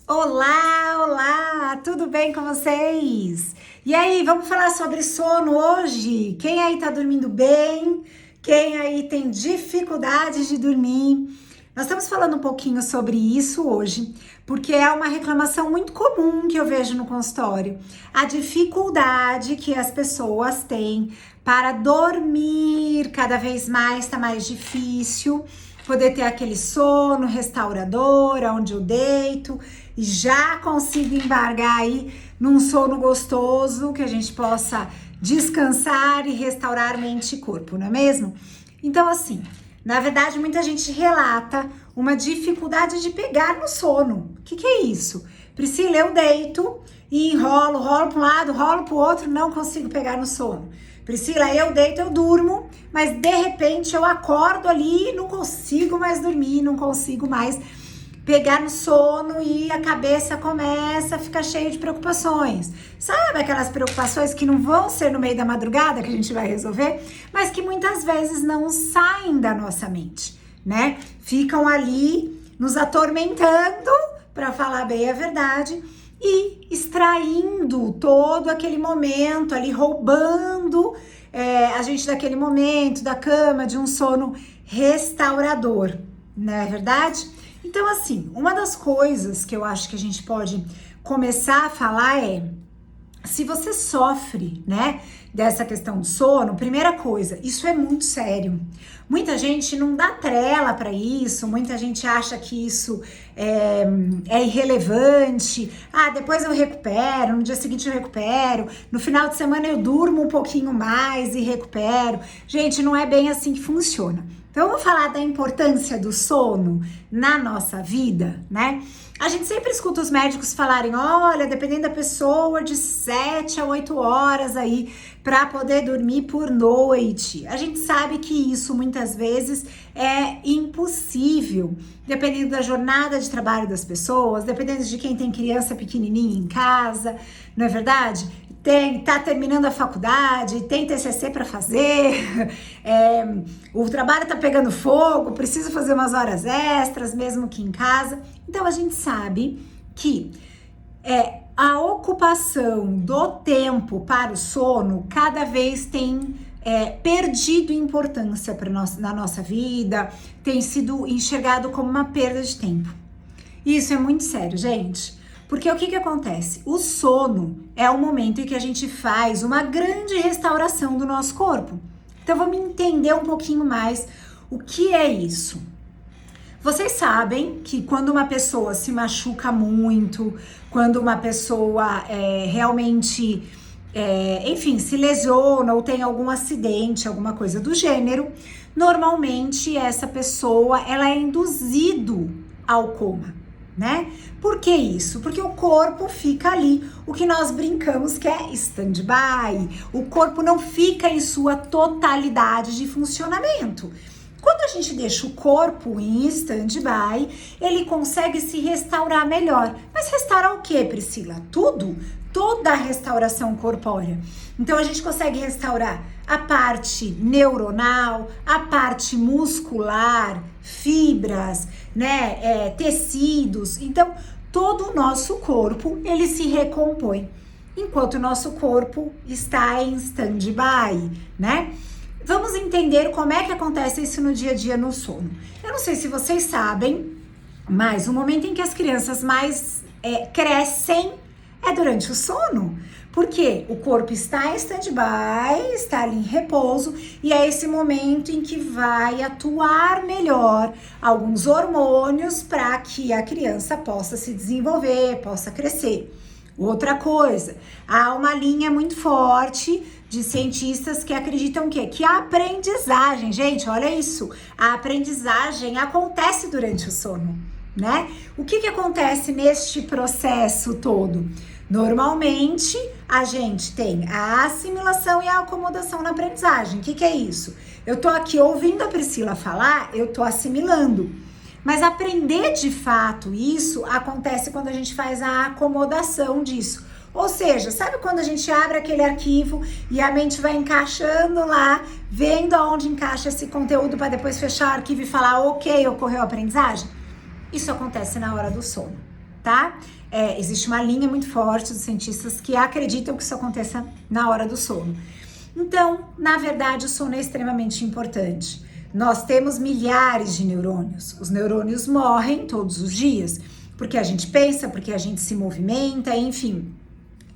Olá, olá, tudo bem com vocês? E aí, vamos falar sobre sono hoje? Quem aí tá dormindo bem? Quem aí tem dificuldade de dormir? Nós estamos falando um pouquinho sobre isso hoje, porque é uma reclamação muito comum que eu vejo no consultório. A dificuldade que as pessoas têm para dormir, cada vez mais está mais difícil. Poder ter aquele sono restaurador, onde eu deito e já consigo embargar aí num sono gostoso, que a gente possa descansar e restaurar mente e corpo, não é mesmo? Então, assim, na verdade, muita gente relata uma dificuldade de pegar no sono. O que é isso? Priscila, eu deito e rolo para um lado, rolo para o outro, não consigo pegar no sono. Priscila, eu deito, eu durmo, mas de repente eu acordo ali e não consigo mais dormir, não consigo mais pegar no sono e a cabeça começa a ficar cheia de preocupações. Sabe aquelas preocupações que não vão ser no meio da madrugada que a gente vai resolver, mas que muitas vezes não saem da nossa mente, né? Ficam ali nos atormentando, para falar bem a verdade, e extraindo todo aquele momento ali, roubando a gente daquele momento, da cama, de um sono restaurador, não é verdade? Então, assim, uma das coisas que eu acho que a gente pode começar a falar é: se você sofre, né, dessa questão do sono, primeira coisa, isso é muito sério. Muita gente não dá trela para isso, muita gente acha que isso é irrelevante. Ah, depois eu recupero, no dia seguinte eu recupero, no final de semana eu durmo um pouquinho mais e recupero. Gente, não é bem assim que funciona. Então, vamos falar da importância do sono na nossa vida, né? A gente sempre escuta os médicos falarem: olha, dependendo da pessoa, de 7 a 8 horas aí para poder dormir por noite. A gente sabe que isso muitas vezes é impossível, dependendo da jornada de trabalho das pessoas, dependendo de quem tem criança pequenininha em casa, não é verdade? Tá terminando a faculdade, tem TCC para fazer, o trabalho tá pegando fogo, precisa fazer umas horas extras, mesmo que em casa. Então a gente sabe que a ocupação do tempo para o sono cada vez tem perdido importância na nossa vida, tem sido enxergado como uma perda de tempo. E isso é muito sério, gente. Porque o que acontece? O sono é o momento em que a gente faz uma grande restauração do nosso corpo. Então vamos entender um pouquinho mais o que é isso. Vocês sabem que quando uma pessoa se machuca muito, quando uma pessoa realmente, enfim, se lesiona ou tem algum acidente, alguma coisa do gênero, normalmente essa pessoa ela é induzido ao coma, né? Por que isso? Porque o corpo fica ali, o que nós brincamos que é stand-by. O corpo não fica em sua totalidade de funcionamento. Quando a gente deixa o corpo em stand-by, ele consegue se restaurar melhor. Mas restaurar o que, Priscila? Tudo? Toda a restauração corpórea. Então a gente consegue restaurar a parte neuronal, a parte muscular, fibras, né, tecidos. Então todo o nosso corpo ele se recompõe, enquanto o nosso corpo está em stand-by, né? Vamos entender como é que acontece isso no dia a dia no sono. Eu não sei se vocês sabem, mas o momento em que as crianças mais crescem é durante o sono, porque o corpo está em stand-by, está ali em repouso, e é esse momento em que vai atuar melhor alguns hormônios para que a criança possa se desenvolver, possa crescer. Outra coisa, há uma linha muito forte de cientistas que acreditam que a aprendizagem, gente, olha isso, a aprendizagem acontece durante o sono, né? O que acontece neste processo todo? Normalmente, a gente tem a assimilação e a acomodação na aprendizagem. O que é isso? Eu tô aqui ouvindo a Priscila falar, eu tô assimilando. Mas aprender de fato isso acontece quando a gente faz a acomodação disso. Ou seja, sabe quando a gente abre aquele arquivo e a mente vai encaixando lá, vendo aonde encaixa esse conteúdo para depois fechar o arquivo e falar, ok, ocorreu a aprendizagem? Isso acontece na hora do sono, tá? Existe uma linha muito forte dos cientistas que acreditam que isso aconteça na hora do sono. Então, na verdade, o sono é extremamente importante. Nós temos milhares de neurônios. Os neurônios morrem todos os dias, porque a gente pensa, porque a gente se movimenta, enfim.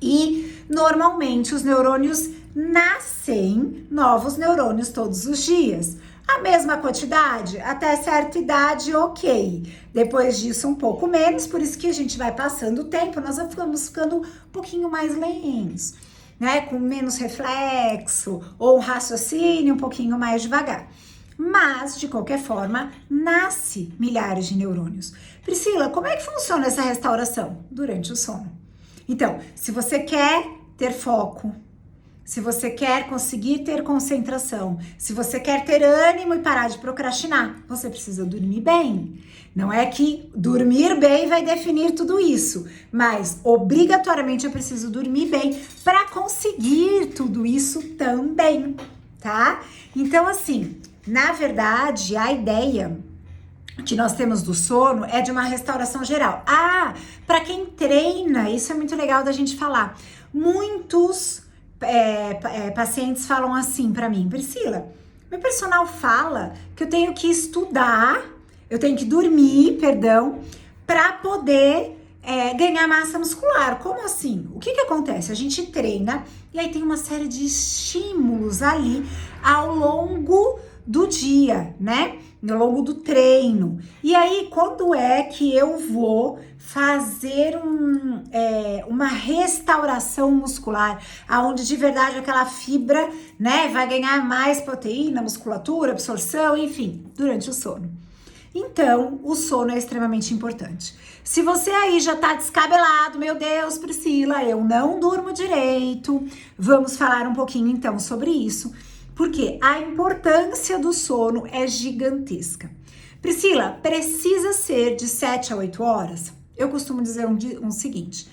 E, normalmente, os neurônios nascem novos neurônios todos os dias. A mesma quantidade, até certa idade, ok. Depois disso, um pouco menos, por isso que a gente vai passando o tempo, nós vamos ficando um pouquinho mais lentos, né? Com menos reflexo, ou um raciocínio um pouquinho mais devagar. Mas, de qualquer forma, nasce milhares de neurônios. Priscila, como é que funciona essa restauração? Durante o sono. Então, se você quer ter foco, se você quer conseguir ter concentração, se você quer ter ânimo e parar de procrastinar, você precisa dormir bem. Não é que dormir bem vai definir tudo isso, mas obrigatoriamente eu preciso dormir bem para conseguir tudo isso também, tá? Então, assim, na verdade, a ideia que nós temos do sono é de uma restauração geral. Para quem treina, isso é muito legal da gente falar. Muitos pacientes falam assim para mim, Priscila, meu personal fala que eu tenho que estudar, eu tenho que dormir, para poder ganhar massa muscular. Como assim? O que acontece? A gente treina e aí tem uma série de estímulos ali ao longo do dia, né? Ao longo do treino. E aí, quando é que eu vou fazer uma restauração muscular, aonde de verdade aquela fibra, né, vai ganhar mais proteína, musculatura, absorção, enfim, durante o sono. Então, o sono é extremamente importante. Se você aí já tá descabelado, meu Deus, Priscila, eu não durmo direito, vamos falar um pouquinho então sobre isso, porque a importância do sono é gigantesca. Priscila, precisa ser de 7 a 8 horas? Eu costumo dizer um seguinte,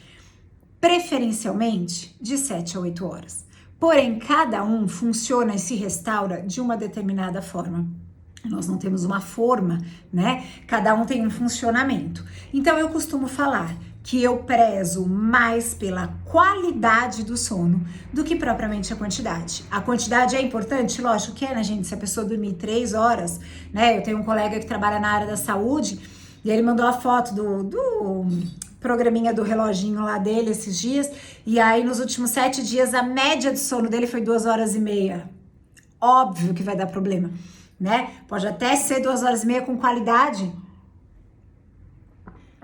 preferencialmente de 7 a 8 horas. Porém, cada um funciona e se restaura de uma determinada forma. Nós não temos uma forma, né? Cada um tem um funcionamento. Então, eu costumo falar que eu prezo mais pela qualidade do sono do que propriamente a quantidade. A quantidade é importante? Lógico que é, né, gente? Se a pessoa dormir 3 horas, né? Eu tenho um colega que trabalha na área da saúde e ele mandou a foto do programinha do reloginho lá dele esses dias, e aí nos últimos 7 dias a média de sono dele foi 2 horas e meia. Óbvio que vai dar problema, né? Pode até ser 2 horas e meia com qualidade,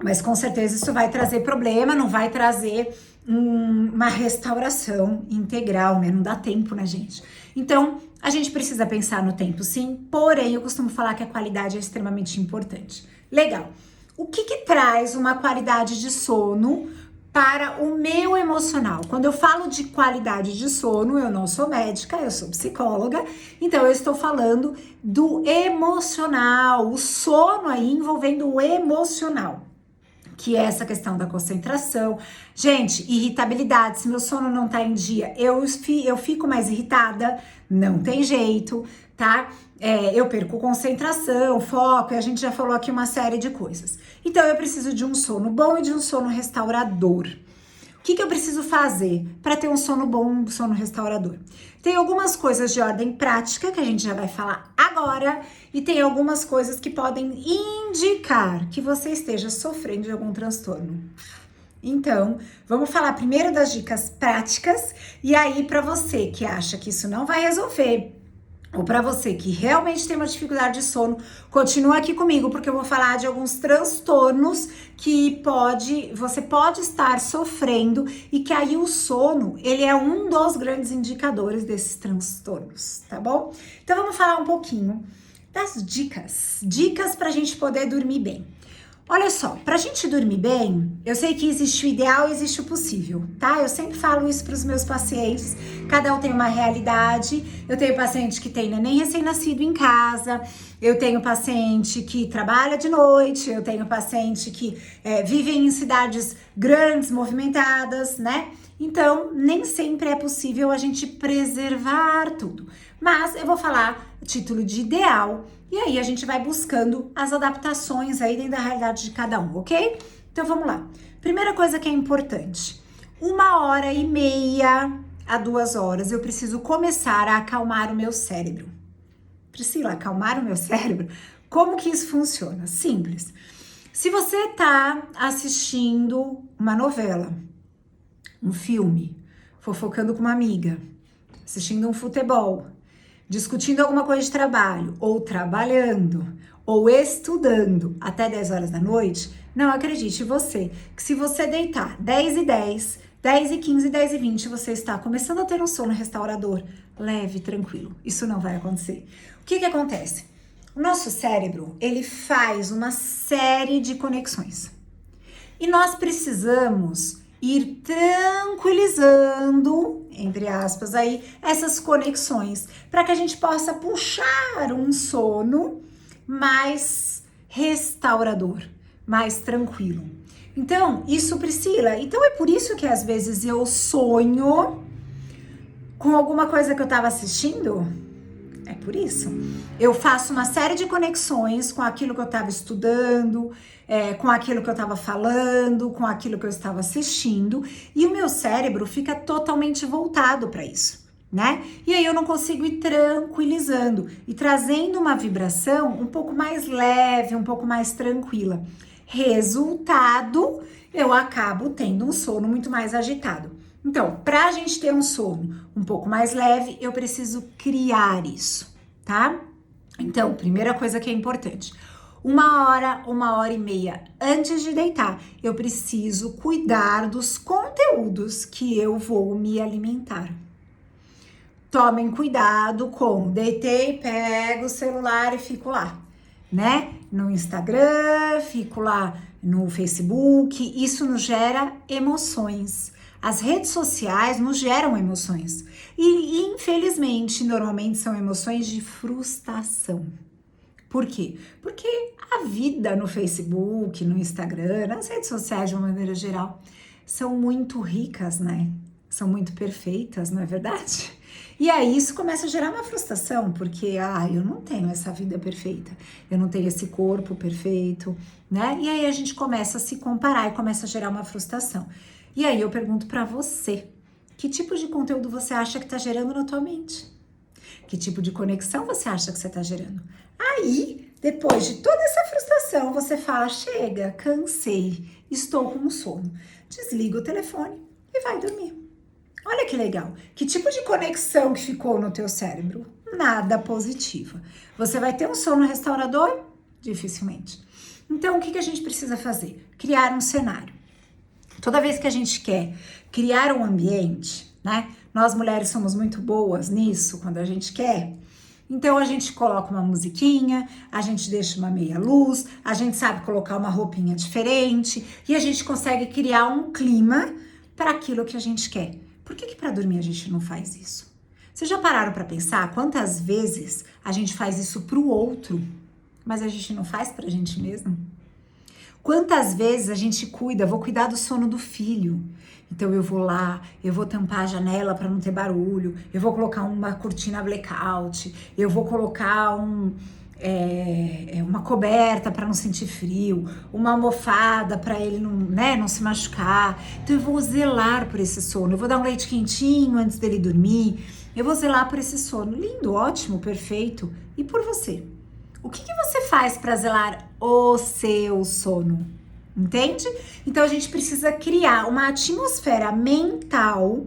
mas com certeza isso vai trazer problema, não vai trazer uma restauração integral, né? Não dá tempo, né, gente? Então, a gente precisa pensar no tempo, sim, porém, eu costumo falar que a qualidade é extremamente importante. Legal. O que traz uma qualidade de sono para o meu emocional? Quando eu falo de qualidade de sono, eu não sou médica, eu sou psicóloga, então eu estou falando do emocional, o sono aí envolvendo o emocional, que é essa questão da concentração. Gente, irritabilidade, se meu sono não tá em dia, eu fico mais irritada, não tem jeito, tá? Eu perco concentração, foco, e a gente já falou aqui uma série de coisas. Então, eu preciso de um sono bom e de um sono restaurador. O que eu preciso fazer para ter um sono bom, um sono restaurador? Tem algumas coisas de ordem prática que a gente já vai falar agora e tem algumas coisas que podem indicar que você esteja sofrendo de algum transtorno. Então, vamos falar primeiro das dicas práticas e aí para você que acha que isso não vai resolver, ou para você que realmente tem uma dificuldade de sono, continua aqui comigo, porque eu vou falar de alguns transtornos que você pode estar sofrendo e que aí o sono, ele é um dos grandes indicadores desses transtornos, tá bom? Então vamos falar um pouquinho das dicas pra gente poder dormir bem. Olha só, pra gente dormir bem, eu sei que existe o ideal e existe o possível, tá? Eu sempre falo isso pros meus pacientes, cada um tem uma realidade. Eu tenho paciente que tem neném recém-nascido em casa, eu tenho paciente que trabalha de noite, eu tenho paciente que vive em cidades grandes, movimentadas, né? Então, nem sempre é possível a gente preservar tudo. Mas eu vou falar título de ideal e aí a gente vai buscando as adaptações aí dentro da realidade de cada um, ok? Então vamos lá. Primeira coisa que é importante, 1h30 a 2 horas eu preciso começar a acalmar o meu cérebro. Priscila, acalmar o meu cérebro? Como que isso funciona? Simples. Se você está assistindo uma novela, um filme, fofocando com uma amiga, assistindo um futebol, discutindo alguma coisa de trabalho, ou trabalhando, ou estudando até 10 horas da noite, não acredite você, que se você deitar 10h10, 10h15, 10h20, você está começando a ter um sono restaurador, leve, tranquilo. Isso não vai acontecer. O que acontece? O nosso cérebro, ele faz uma série de conexões. E nós precisamos ir tranquilizando, entre aspas aí, essas conexões, para que a gente possa puxar um sono mais restaurador, mais tranquilo. Então, isso, Priscila, então é por isso que às vezes eu sonho com alguma coisa que eu estava assistindo? É por isso. Eu faço uma série de conexões com aquilo que eu estava estudando, com aquilo que eu estava falando, com aquilo que eu estava assistindo, e o meu cérebro fica totalmente voltado para isso, né? E aí eu não consigo ir tranquilizando e trazendo uma vibração um pouco mais leve, um pouco mais tranquila. Resultado, eu acabo tendo um sono muito mais agitado. Então, para a gente ter um sono um pouco mais leve, eu preciso criar isso, tá? Então, primeira coisa que é importante, 1h30 antes de deitar, eu preciso cuidar dos conteúdos que eu vou me alimentar. Tomem cuidado com deitei, pego o celular e fico lá, né? No Instagram, fico lá no Facebook, isso nos gera emoções. As redes sociais nos geram emoções e, infelizmente, normalmente são emoções de frustração. Por quê? Porque a vida no Facebook, no Instagram, nas redes sociais de uma maneira geral, são muito ricas, né? São muito perfeitas, não é verdade? E aí isso começa a gerar uma frustração, porque eu não tenho essa vida perfeita, eu não tenho esse corpo perfeito, né? E aí a gente começa a se comparar e começa a gerar uma frustração. E aí eu pergunto pra você, que tipo de conteúdo você acha que tá gerando na tua mente? Que tipo de conexão você acha que você tá gerando? Aí, depois de toda essa frustração, você fala, chega, cansei, estou com sono. Desliga o telefone e vai dormir. Olha que legal. Que tipo de conexão que ficou no teu cérebro? Nada positiva. Você vai ter um sono restaurador? Dificilmente. Então, o que a gente precisa fazer? Criar um cenário. Toda vez que a gente quer criar um ambiente, né? Nós mulheres somos muito boas nisso, quando a gente quer. Então a gente coloca uma musiquinha, a gente deixa uma meia luz, a gente sabe colocar uma roupinha diferente e a gente consegue criar um clima para aquilo que a gente quer. Por que para dormir a gente não faz isso? Vocês já pararam para pensar quantas vezes a gente faz isso para o outro, mas a gente não faz para a gente mesmo? Quantas vezes a gente vou cuidar do sono do filho. Então eu vou lá, eu vou tampar a janela para não ter barulho, eu vou colocar uma cortina blackout, eu vou colocar uma coberta para não sentir frio, uma almofada para ele não se machucar. Então eu vou zelar por esse sono, eu vou dar um leite quentinho antes dele dormir, eu vou zelar por esse sono. Lindo, ótimo, perfeito. E por você? O que você faz para zelar o seu sono? Entende? Então a gente precisa criar uma atmosfera mental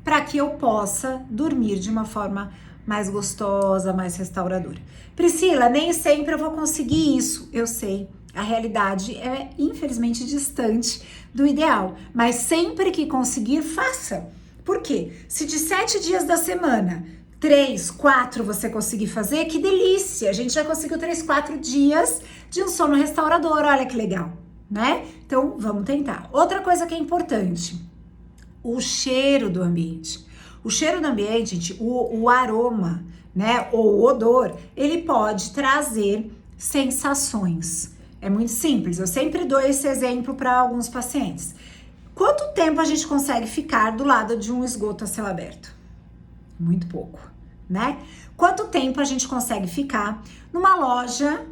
para que eu possa dormir de uma forma mais gostosa, mais restauradora. Priscila, nem sempre eu vou conseguir isso. Eu sei, a realidade é infelizmente distante do ideal, mas sempre que conseguir, faça. Por quê? Se de 7 dias da semana 3, 4 você conseguir fazer, que delícia! A gente já conseguiu 3, 4 dias de um sono restaurador, olha que legal, né? Então, vamos tentar. Outra coisa que é importante, o cheiro do ambiente. O cheiro do ambiente, gente, o aroma, né, ou o odor, ele pode trazer sensações. É muito simples, eu sempre dou esse exemplo para alguns pacientes. Quanto tempo a gente consegue ficar do lado de um esgoto a céu aberto? Muito pouco, né? Quanto tempo a gente consegue ficar numa loja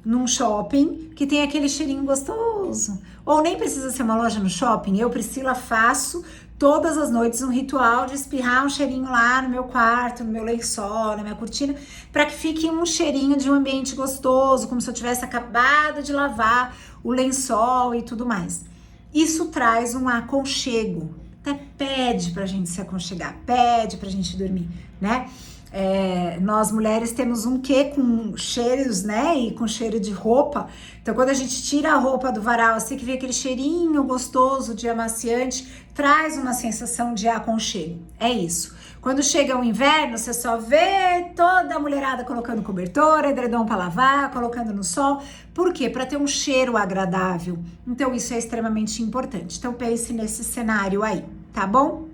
num shopping que tem aquele cheirinho gostoso. Ou nem precisa ser uma loja no shopping. Eu, Priscila, faço todas as noites um ritual de espirrar um cheirinho lá no meu quarto, no meu lençol, na minha cortina, para que fique um cheirinho de um ambiente gostoso, como se eu tivesse acabado de lavar o lençol e tudo mais. Isso traz um aconchego. Até pede pra gente se aconchegar, pede pra gente dormir, né? Nós mulheres temos um quê com cheiros, né? E com cheiro de roupa. Então, quando a gente tira a roupa do varal, assim que vem aquele cheirinho gostoso de amaciante, traz uma sensação de aconchego. É isso. Quando chega o inverno, você só vê toda a mulherada colocando cobertor, edredom para lavar, colocando no sol. Por quê? Para ter um cheiro agradável. Então, isso é extremamente importante. Então, pense nesse cenário aí, tá bom?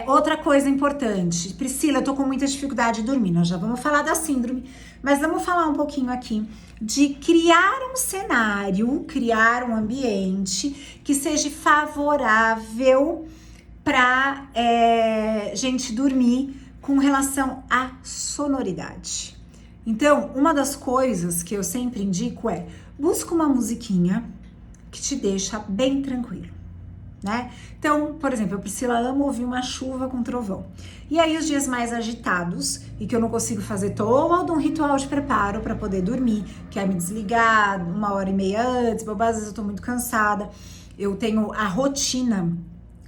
Outra coisa importante, Priscila, eu tô com muita dificuldade de dormir. Nós já vamos falar da síndrome, mas vamos falar um pouquinho aqui de criar um cenário, criar um ambiente que seja favorável para gente dormir com relação à sonoridade. Então, uma das coisas que eu sempre indico busca uma musiquinha que te deixa bem tranquilo. Né? Então, por exemplo, a Priscila ama ouvir uma chuva com trovão. E aí, os dias mais agitados e que eu não consigo fazer todo um ritual de preparo para poder dormir, que é me desligar 1h30 antes, às vezes eu tô muito cansada. Eu tenho a rotina,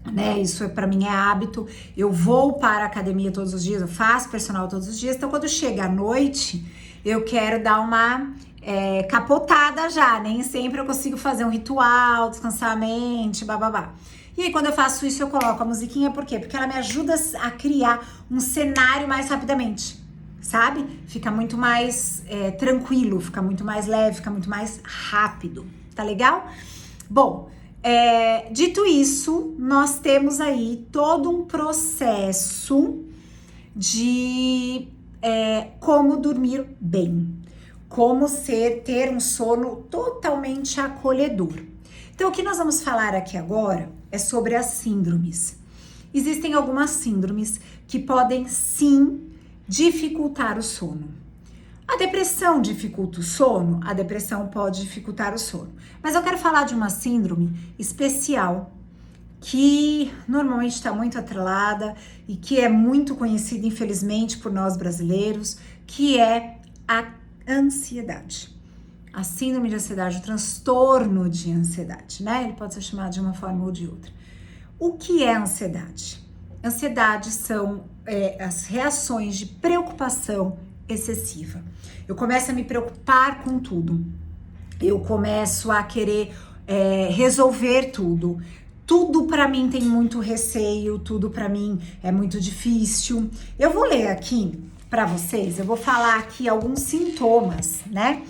né? Isso para mim é hábito. Eu vou para a academia todos os dias, eu faço personal todos os dias. Então, quando chega a noite, eu quero dar uma capotada já, nem sempre eu consigo fazer um ritual, descansar a mente, bababá. E aí, quando eu faço isso, eu coloco a musiquinha, por quê? Porque ela me ajuda a criar um cenário mais rapidamente, sabe? Fica muito mais tranquilo, fica muito mais leve, fica muito mais rápido, tá legal? Bom, dito isso, nós temos aí todo um processo de como dormir bem. Como ter um sono totalmente acolhedor. Então, o que nós vamos falar aqui agora é sobre as síndromes. Existem algumas síndromes que podem, sim, dificultar o sono. A depressão dificulta o sono? A depressão pode dificultar o sono. Mas eu quero falar de uma síndrome especial que normalmente está muito atrelada e que é muito conhecida, infelizmente, por nós brasileiros, que é a ansiedade. A síndrome de ansiedade, o transtorno de ansiedade, né? Ele pode ser chamado de uma forma ou de outra. O que é ansiedade? Ansiedade são as reações de preocupação excessiva. Eu começo a me preocupar com tudo. Eu começo a querer resolver tudo. Tudo para mim tem muito receio, tudo para mim é muito difícil. Eu vou ler aqui para vocês, eu vou falar aqui alguns sintomas, né,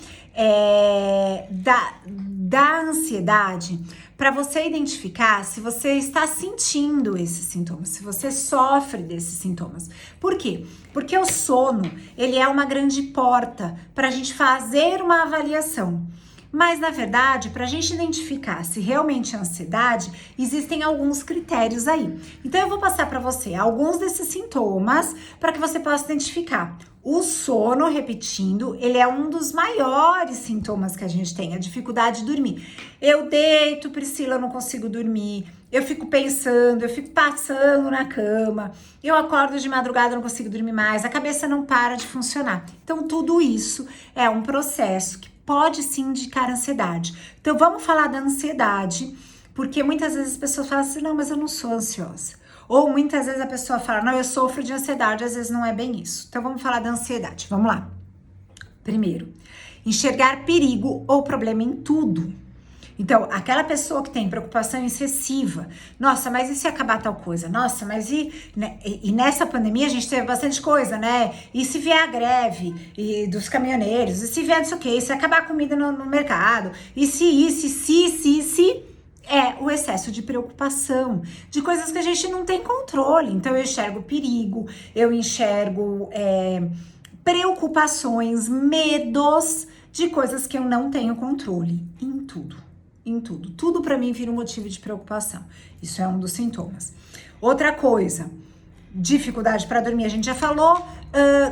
da ansiedade, para você identificar se você está sentindo esses sintomas, se você sofre desses sintomas. Por quê? Porque o sono, ele é uma grande porta para a gente fazer uma avaliação. Mas, na verdade, para a gente identificar se realmente é ansiedade, existem alguns critérios aí. Então, eu vou passar para você alguns desses sintomas para que você possa identificar. O sono, repetindo, ele é um dos maiores sintomas que a gente tem, a dificuldade de dormir. Eu deito, Priscila, eu não consigo dormir. Eu fico pensando, eu fico passando na cama. Eu acordo de madrugada, eu não consigo dormir mais. A cabeça não para de funcionar. Então, tudo isso é um processo que pode sim indicar ansiedade. Então, vamos falar da ansiedade, porque muitas vezes as pessoas falam assim, não, mas eu não sou ansiosa. Ou muitas vezes a pessoa fala, não, eu sofro de ansiedade, às vezes não é bem isso. Então, vamos falar da ansiedade. Vamos lá. Primeiro, enxergar perigo ou problema em tudo. Então, aquela pessoa que tem preocupação excessiva, nossa, mas e se acabar tal coisa? Nossa, mas e nessa pandemia a gente teve bastante coisa, né? E se vier a greve dos caminhoneiros? E se vier não sei o quê? E se acabar a comida no mercado? E se é o excesso de preocupação, de coisas que a gente não tem controle. Então, eu enxergo perigo, eu enxergo preocupações, medos de coisas que eu não tenho controle em tudo. Em tudo. Tudo para mim vira um motivo de preocupação. Isso é um dos sintomas. Outra coisa, dificuldade para dormir, a gente já falou,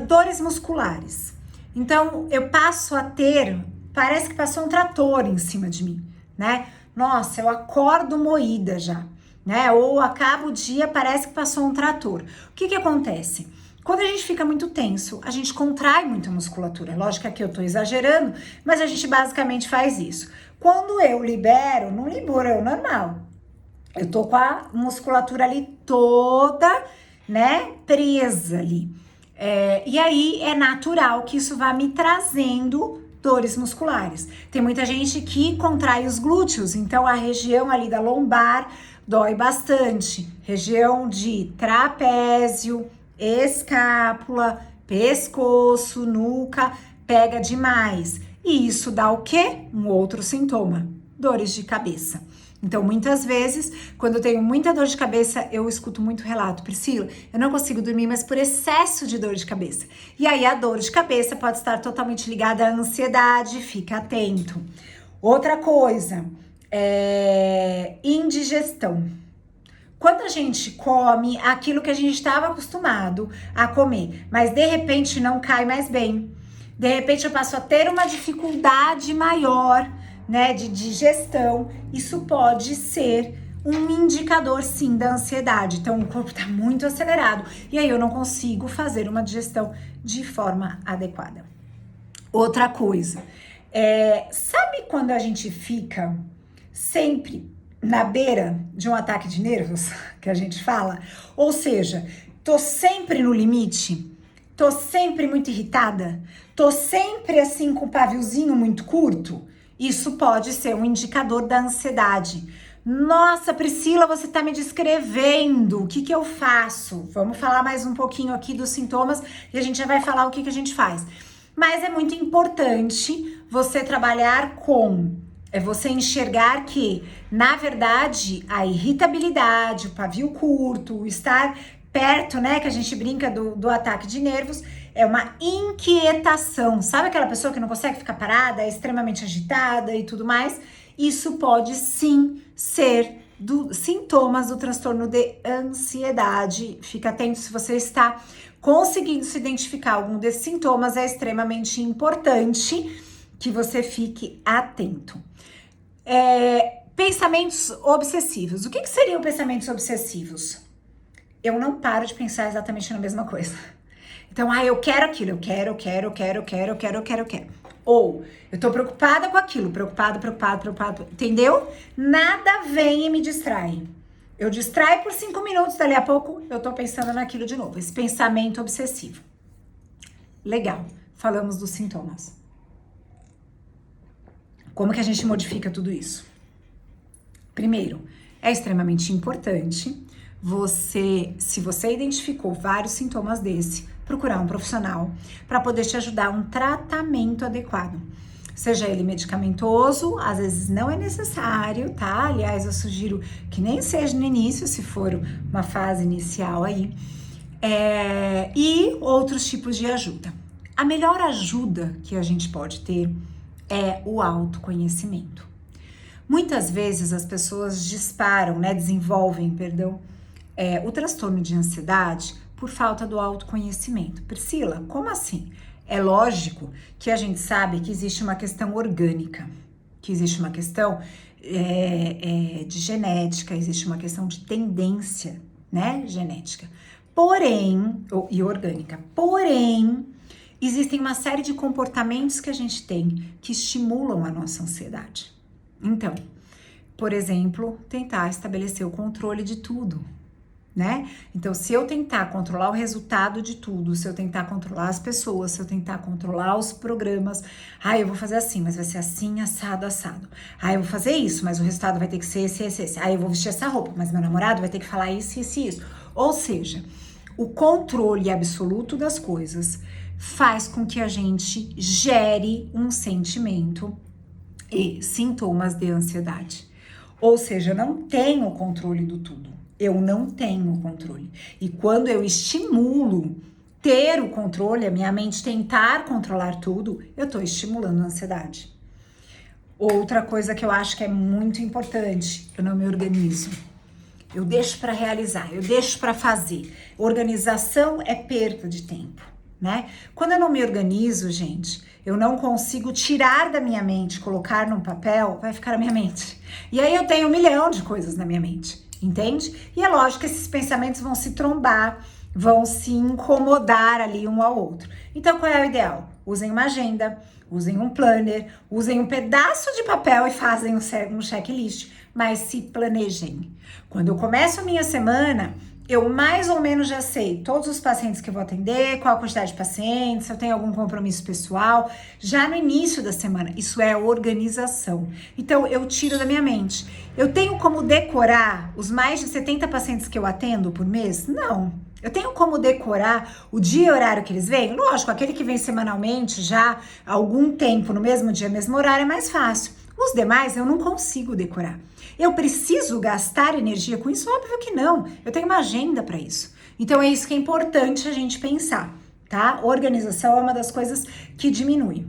dores musculares. Então, eu passo a ter parece que passou um trator em cima de mim, né? Nossa, eu acordo moída já, né? Ou acabo o dia, parece que passou um trator. O que que acontece? Quando a gente fica muito tenso, a gente contrai muito a musculatura. Lógico que aqui eu tô exagerando, mas a gente basicamente faz isso. Quando eu libero, não libero, é o normal. Eu tô com a musculatura ali toda, né, presa ali. E aí é natural que isso vá me trazendo dores musculares. Tem muita gente que contrai os glúteos, então a região ali da lombar dói bastante. Região de trapézio, escápula, pescoço, nuca, pega demais. E isso dá o quê? Um outro sintoma, dores de cabeça. Então, muitas vezes, quando eu tenho muita dor de cabeça, eu escuto muito relato. Priscila, eu não consigo dormir, mas por excesso de dor de cabeça. E aí, a dor de cabeça pode estar totalmente ligada à ansiedade, fica atento. Outra coisa, indigestão. Quando a gente come aquilo que a gente estava acostumado a comer, mas de repente não cai mais bem, de repente eu passo a ter uma dificuldade maior, né, de digestão, isso pode ser um indicador, sim, da ansiedade. Então, o corpo tá muito acelerado e aí eu não consigo fazer uma digestão de forma adequada. Outra coisa, sabe quando a gente fica sempre na beira de um ataque de nervos, que a gente fala? Ou seja, tô sempre no limite, tô sempre muito irritada, tô sempre assim com o paviozinho muito curto. Isso pode ser um indicador da ansiedade. Nossa, Priscila, você tá me descrevendo. O que que eu faço? Vamos falar mais um pouquinho aqui dos sintomas e a gente já vai falar o que que a gente faz. Mas é muito importante você trabalhar com, você enxergar que, na verdade, a irritabilidade, o pavio curto, o estar perto, né, que a gente brinca do ataque de nervos, é uma inquietação. Sabe aquela pessoa que não consegue ficar parada, é extremamente agitada e tudo mais? Isso pode sim ser sintomas do transtorno de ansiedade. Fica atento se você está conseguindo se identificar algum desses sintomas, é extremamente importante que você fique atento. Pensamentos obsessivos. O que seriam pensamentos obsessivos? Eu não paro de pensar exatamente na mesma coisa. Então, eu quero aquilo, eu quero. Ou, eu tô preocupada com aquilo, preocupado, entendeu? Nada vem e me distrai. Eu distraio por 5 minutos, dali a pouco eu tô pensando naquilo de novo. Esse pensamento obsessivo. Legal, falamos dos sintomas. Como que a gente modifica tudo isso? Primeiro, é extremamente importante se você identificou vários sintomas desse, procurar um profissional para poder te ajudar a um tratamento adequado. Seja ele medicamentoso, às vezes não é necessário, tá? Aliás, eu sugiro que nem seja no início, se for uma fase inicial aí. E outros tipos de ajuda. A melhor ajuda que a gente pode ter é o autoconhecimento. Muitas vezes as pessoas desenvolvem o transtorno de ansiedade por falta do autoconhecimento. Priscila, como assim? É lógico que a gente sabe que existe uma questão orgânica, que existe uma questão de genética, existe uma questão de tendência, né, genética, e orgânica. Porém, existem uma série de comportamentos que a gente tem que estimulam a nossa ansiedade. Então, por exemplo, tentar estabelecer o controle de tudo, né? Então, se eu tentar controlar o resultado de tudo, se eu tentar controlar as pessoas, se eu tentar controlar os programas, eu vou fazer assim, mas vai ser assim, assado. Eu vou fazer isso, mas o resultado vai ter que ser esse. Eu vou vestir essa roupa, mas meu namorado vai ter que falar isso. Ou seja, o controle absoluto das coisas faz com que a gente gere um sentimento e sintomas de ansiedade. Ou seja, eu não tenho o controle do tudo. Eu não tenho o controle. E quando eu estimulo ter o controle, a minha mente tentar controlar tudo, eu tô estimulando a ansiedade. Outra coisa que eu acho que é muito importante, eu não me organizo. Eu deixo para realizar, eu deixo para fazer. Organização é perda de tempo, né? Quando eu não me organizo, gente, eu não consigo tirar da minha mente, colocar num papel, vai ficar na minha mente. E aí eu tenho 1 milhão de coisas na minha mente, entende? E é lógico que esses pensamentos vão se trombar, vão se incomodar ali um ao outro. Então, qual é o ideal? Usem uma agenda, usem um planner, usem um pedaço de papel e fazem um checklist, mas se planejem. Quando eu começo a minha semana, eu mais ou menos já sei todos os pacientes que eu vou atender, qual a quantidade de pacientes, se eu tenho algum compromisso pessoal, já no início da semana. Isso é organização. Então, eu tiro da minha mente. Eu tenho como decorar os mais de 70 pacientes que eu atendo por mês? Não. Eu tenho como decorar o dia e horário que eles vêm? Lógico, aquele que vem semanalmente já há algum tempo, no mesmo dia, mesmo horário, é mais fácil. Os demais eu não consigo decorar. Eu preciso gastar energia com isso? Óbvio que não. Eu tenho uma agenda para isso. Então é isso que é importante a gente pensar, tá? Organização é uma das coisas que diminui.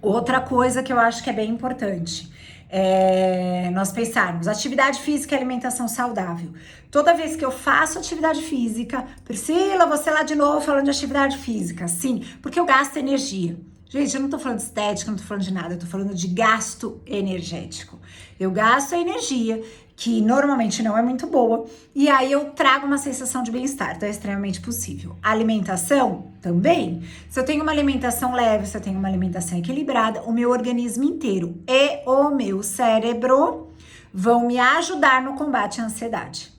Outra coisa que eu acho que é bem importante é nós pensarmos atividade física e alimentação saudável. Toda vez que eu faço atividade física, Priscila, você lá de novo falando de atividade física. Sim, porque eu gasto energia. Gente, eu não tô falando de estética, não tô falando de nada, eu tô falando de gasto energético. Eu gasto a energia, que normalmente não é muito boa, e aí eu trago uma sensação de bem-estar, então é extremamente possível. Alimentação, também. Se eu tenho uma alimentação leve, se eu tenho uma alimentação equilibrada, o meu organismo inteiro e o meu cérebro vão me ajudar no combate à ansiedade.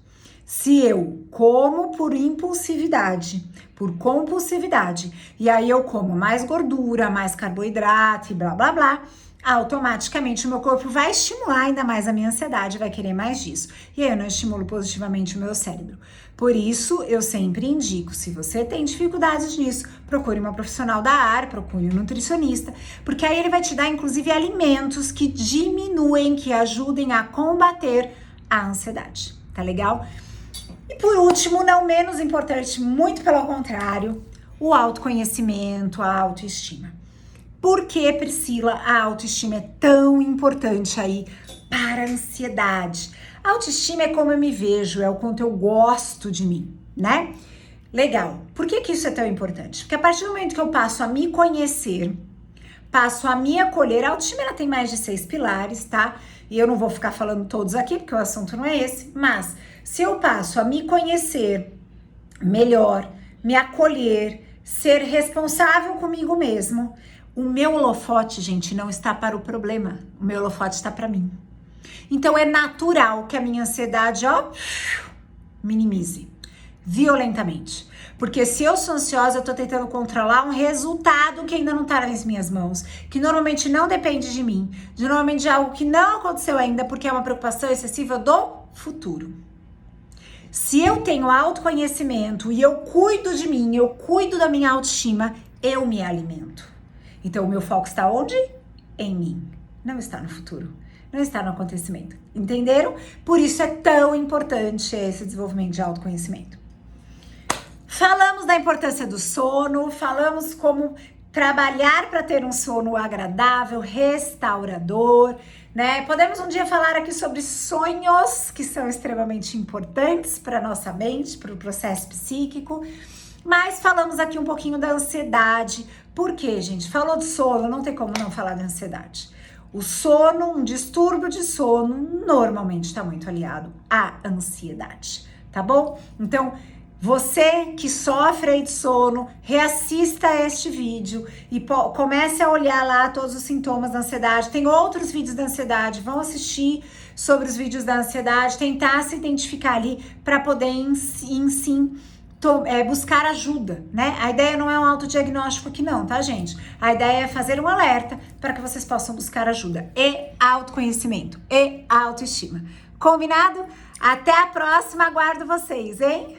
Se eu como por impulsividade, por compulsividade, e aí eu como mais gordura, mais carboidrato e blá blá blá, automaticamente o meu corpo vai estimular ainda mais a minha ansiedade, vai querer mais disso. E aí eu não estimulo positivamente o meu cérebro. Por isso, eu sempre indico, se você tem dificuldades nisso, procure uma profissional da área, procure um nutricionista, porque aí ele vai te dar, inclusive, alimentos que diminuem, que ajudem a combater a ansiedade. Tá legal? E por último, não menos importante, muito pelo contrário, o autoconhecimento, a autoestima. Por que, Priscila, a autoestima é tão importante aí para a ansiedade? A autoestima é como eu me vejo, é o quanto eu gosto de mim, né? Legal. Por que isso é tão importante? Porque a partir do momento que eu passo a me conhecer, passo a me acolher, a autoestima ela tem mais de 6 pilares, tá? E eu não vou ficar falando todos aqui, porque o assunto não é esse, mas se eu passo a me conhecer melhor, me acolher, ser responsável comigo mesmo, o meu holofote, gente, não está para o problema, o meu holofote está para mim. Então é natural que a minha ansiedade, ó, minimize violentamente. Porque se eu sou ansiosa, eu tô tentando controlar um resultado que ainda não tá nas minhas mãos, que normalmente não depende de mim, normalmente de algo que não aconteceu ainda, porque é uma preocupação excessiva do futuro. Se eu tenho autoconhecimento e eu cuido de mim, eu cuido da minha autoestima, eu me alimento. Então o meu foco está onde? Em mim. Não está no futuro. Não está no acontecimento. Entenderam? Por isso é tão importante esse desenvolvimento de autoconhecimento. Falamos da importância do sono, falamos como trabalhar para ter um sono agradável, restaurador, né? Podemos um dia falar aqui sobre sonhos, que são extremamente importantes para nossa mente, para o processo psíquico, mas falamos aqui um pouquinho da ansiedade. Por quê, gente? Falou de sono, não tem como não falar da ansiedade. O sono, um distúrbio de sono, normalmente está muito aliado à ansiedade, tá bom? Então, você que sofre aí de sono, reassista este vídeo e comece a olhar lá todos os sintomas da ansiedade. Tem outros vídeos da ansiedade, vão assistir sobre os vídeos da ansiedade, tentar se identificar ali para poder buscar ajuda, né? A ideia não é um autodiagnóstico aqui não, tá, gente? A ideia é fazer um alerta para que vocês possam buscar ajuda e autoconhecimento e autoestima. Combinado? Até a próxima, aguardo vocês, hein?